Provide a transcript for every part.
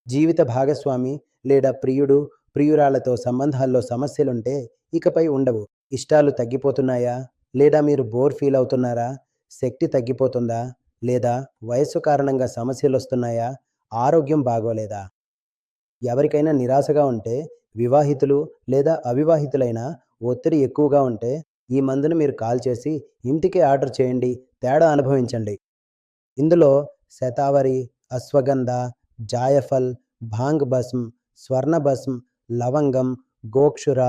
జీవిత భాగస్వామి లేదా ప్రియుడు, ప్రియురాలతో సంబంధాల్లో సమస్యలుంటే ఇకపై ఉండవు. ఇష్టాలు తగ్గిపోతున్నాయా? లేదా మీరు బోర్ ఫీల్ అవుతున్నారా? శక్తి తగ్గిపోతుందా? లేదా వయస్సు కారణంగా సమస్యలొస్తున్నాయా? ఆరోగ్యం బాగోలేదా? ఎవరికైనా నిరాశగా ఉంటే, వివాహితులు లేదా అవివాహితులైనా ఒత్తిడి ఎక్కువగా ఉంటే, ఈ మందును మీరు కాల్ చేసి ఇంటికే ఆర్డర్ చేయండి. తేడా అనుభవించండి. ఇందులో శతావరి, అశ్వగంధ, జాయఫల్, భాంగ్ భస్మ్, స్వర్ణ భస్మ్, లవంగం, గోక్షుర,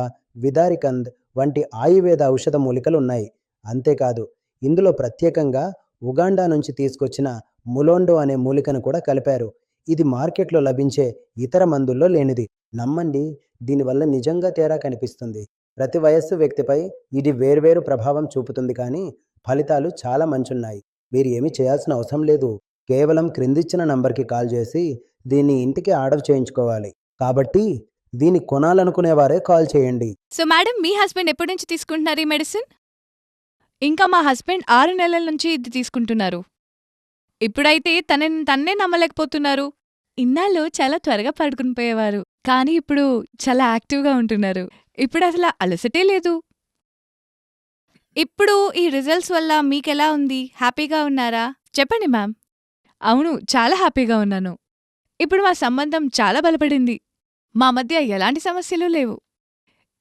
విదారికంద్ వంటి ఆయుర్వేద ఔషధ మూలికలున్నాయి. అంతేకాదు, ఇందులో ప్రత్యేకంగా ఉగాండా నుంచి తీసుకొచ్చిన ములోండో అనే మూలికను కూడా కలిపారు. ఇది మార్కెట్‌లో లభించే ఇతర మందుల్లో లేనిది. నమ్మండి, దీనివల్ల నిజంగా తేడా కనిపిస్తుంది. ప్రతి వయస్సు వ్యక్తిపై ఇది వేర్వేరు ప్రభావం చూపుతుంది కానీ, ఫలితాలు చాలా మంచున్నాయి. మీరు ఏమీ చేయాల్సిన అవసరం లేదు. కేవలం క్రిందిచ్చిన నంబర్‌కి కాల్ చేసి దీన్ని ఇంటికి ఆర్డర్ చేయించుకోవాలి. కాబట్టి దీన్ని కొనాలనుకునేవారే కాల్ చేయండి. సో మేడం, మీ హస్బెండ్ ఎప్పటి నుంచి తీసుకుంటున్నారు ఈ మెడిసిన్? ఇంకా మా హస్బెండ్ 6 నెలల నుంచి ఇది తీసుకుంటున్నారు. ఇప్పుడైతే తన్నే నమ్మలేకపోతున్నారు. ఇన్నాళ్ళు చాలా త్వరగా పడుకుని పోయేవారు. కానీ ఇప్పుడు చాలా యాక్టివ్‌గా ఉంటున్నారు. ఇప్పుడసల అలసటే లేదు. ఇప్పుడు ఈ రిజల్ట్స్ వల్ల మీకెలా ఉంది? హ్యాపీగా ఉన్నారా? చెప్పండి మ్యామ్. అవును, చాలా హ్యాపీగా ఉన్నాను. ఇప్పుడు మా సంబంధం చాలా బలపడింది. మా మధ్య ఎలాంటి సమస్యలు లేవు.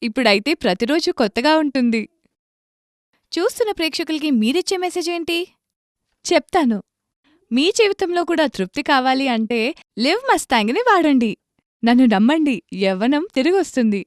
ఇప్పుడైతే ప్రతిరోజు కొత్తగా ఉంటుంది. చూస్తున్న ప్రేక్షకులకి మీరిచ్చే మెసేజ్ ఏంటి? చెప్తాను. మీ జీవితంలో కూడా తృప్తి కావాలి అంటే లివ్ మస్తాంగ్‌ని వాడండి. నన్ను నమ్మండి, యవ్వనం తిరిగొస్తుంది.